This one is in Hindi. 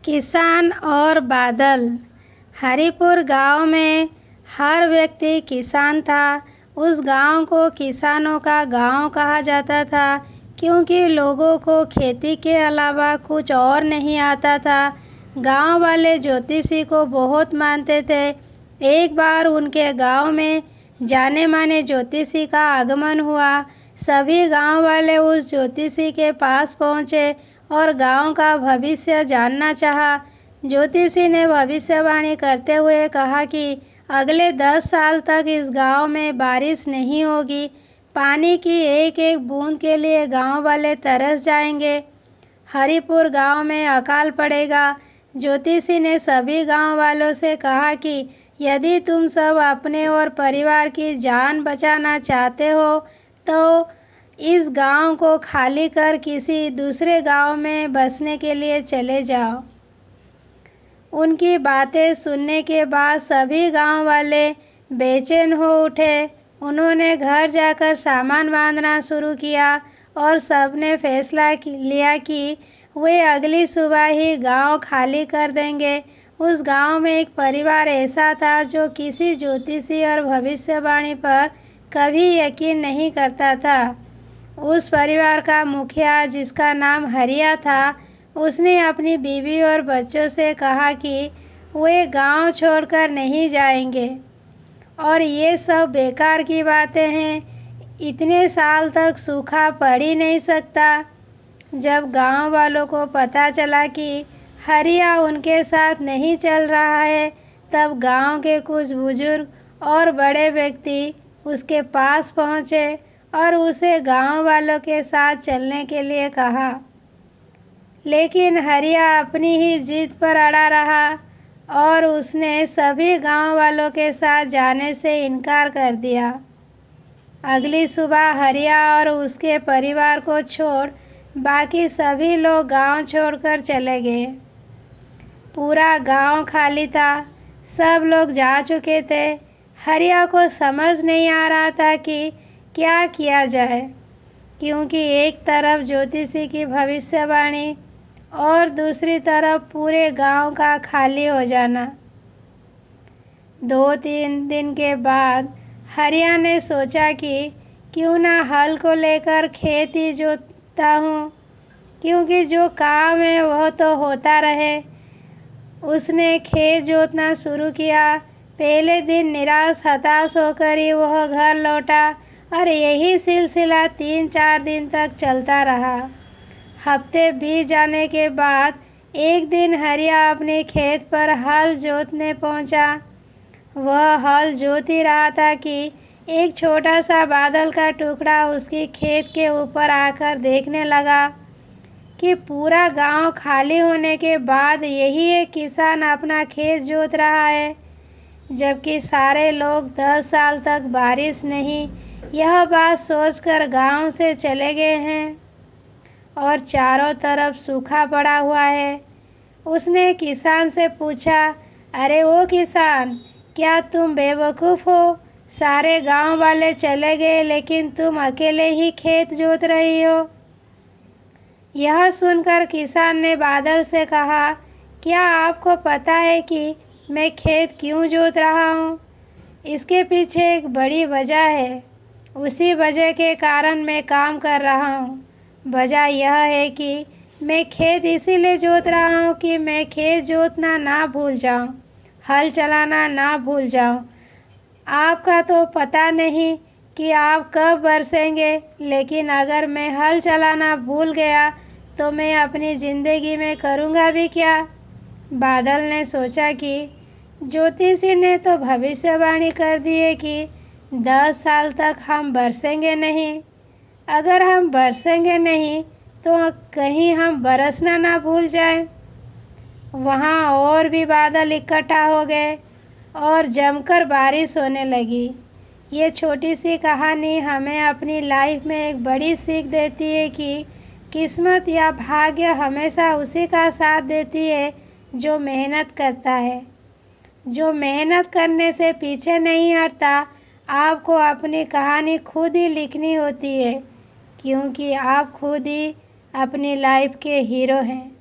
किसान और बादल। हरिपुर गांव में हर व्यक्ति किसान था। उस गांव को किसानों का गांव कहा जाता था क्योंकि लोगों को खेती के अलावा कुछ और नहीं आता था। गांव वाले ज्योतिषी को बहुत मानते थे। एक बार उनके गांव में जाने माने ज्योतिषी का आगमन हुआ। सभी गांव वाले उस ज्योतिषी के पास पहुंचे और गांव का भविष्य जानना चाहा। ज्योतिषी ने भविष्यवाणी करते हुए कहा कि अगले 10 साल तक इस गांव में बारिश नहीं होगी। पानी की एक एक बूंद के लिए गांव वाले तरस जाएंगे। हरिपुर गांव में अकाल पड़ेगा। ज्योतिषी ने सभी गांव वालों से कहा कि यदि तुम सब अपने और परिवार की जान बचाना चाहते हो तो इस गांव को खाली कर किसी दूसरे गांव में बसने के लिए चले जाओ। उनकी बातें सुनने के बाद सभी गांव वाले बेचैन हो उठे। उन्होंने घर जाकर सामान बांधना शुरू किया और सबने फैसला लिया कि वे अगली सुबह ही गांव खाली कर देंगे। उस गांव में एक परिवार ऐसा था जो किसी ज्योतिषी और भविष्यवाणी पर कभी यकीन नहीं करता था। उस परिवार का मुखिया, जिसका नाम हरिया था, उसने अपनी बीवी और बच्चों से कहा कि वे गांव छोड़कर नहीं जाएंगे और ये सब बेकार की बातें हैं। इतने साल तक सूखा पड़ ही नहीं सकता। जब गांव वालों को पता चला कि हरिया उनके साथ नहीं चल रहा है, तब गांव के कुछ बुजुर्ग और बड़े व्यक्ति उसके पास पहुंचे और उसे गांव वालों के साथ चलने के लिए कहा। लेकिन हरिया अपनी ही जिद पर अड़ा रहा और उसने सभी गांव वालों के साथ जाने से इनकार कर दिया। अगली सुबह हरिया और उसके परिवार को छोड़ बाकी सभी लोग गांव छोड़कर चले गए। पूरा गांव खाली था। सब लोग जा चुके थे। हरिया को समझ नहीं आ रहा था कि क्या किया जाए, क्योंकि एक तरफ ज्योतिषी की भविष्यवाणी और दूसरी तरफ पूरे गांव का खाली हो जाना। 2-3 दिन के बाद हरिया ने सोचा कि क्यों ना हल को लेकर खेत ही जोतता हूँ, क्योंकि जो काम है वह तो होता रहे। उसने खेत जोतना शुरू किया। पहले दिन निराश हताश होकर ही वह घर लौटा और यही सिलसिला 3-4 दिन तक चलता रहा। हफ्ते बीत जाने के बाद एक दिन हरिया अपने खेत पर हल जोतने पहुंचा। वह हल जोत ही रहा था कि एक छोटा सा बादल का टुकड़ा उसकी खेत के ऊपर आकर देखने लगा कि पूरा गांव खाली होने के बाद यही एक किसान अपना खेत जोत रहा है, जबकि सारे लोग 10 साल तक बारिश नहीं, यह बात सोचकर गांव से चले गए हैं और चारों तरफ सूखा पड़ा हुआ है। उसने किसान से पूछा, अरे ओ किसान, क्या तुम बेवकूफ़ हो? सारे गांव वाले चले गए लेकिन तुम अकेले ही खेत जोत रही हो। यह सुनकर किसान ने बादल से कहा, क्या आपको पता है कि मैं खेत क्यों जोत रहा हूँ? इसके पीछे एक बड़ी वजह है। उसी वजह के कारण मैं काम कर रहा हूँ। वजह यह है कि मैं खेत इसीलिए जोत रहा हूँ कि मैं खेत जोतना ना भूल जाऊँ, हल चलाना ना भूल जाऊँ। आपका तो पता नहीं कि आप कब बरसेंगे, लेकिन अगर मैं हल चलाना भूल गया तो मैं अपनी ज़िंदगी में करूँगा भी क्या? बादल ने सोचा कि ज्योतिषी ने तो भविष्यवाणी कर दी है कि 10 साल तक हम बरसेंगे नहीं। अगर हम बरसेंगे नहीं तो कहीं हम बरसना ना भूल जाएं। वहाँ और भी बादल इकट्ठा हो गए और जमकर बारिश होने लगी। ये छोटी सी कहानी हमें अपनी लाइफ में एक बड़ी सीख देती है कि किस्मत या भाग्य हमेशा उसी का साथ देती है जो मेहनत करता है। जो मेहनत करने से पीछे नहीं हटता। आपको अपनी कहानी खुद ही लिखनी होती है, क्योंकि आप खुद ही अपनी लाइफ के हीरो हैं।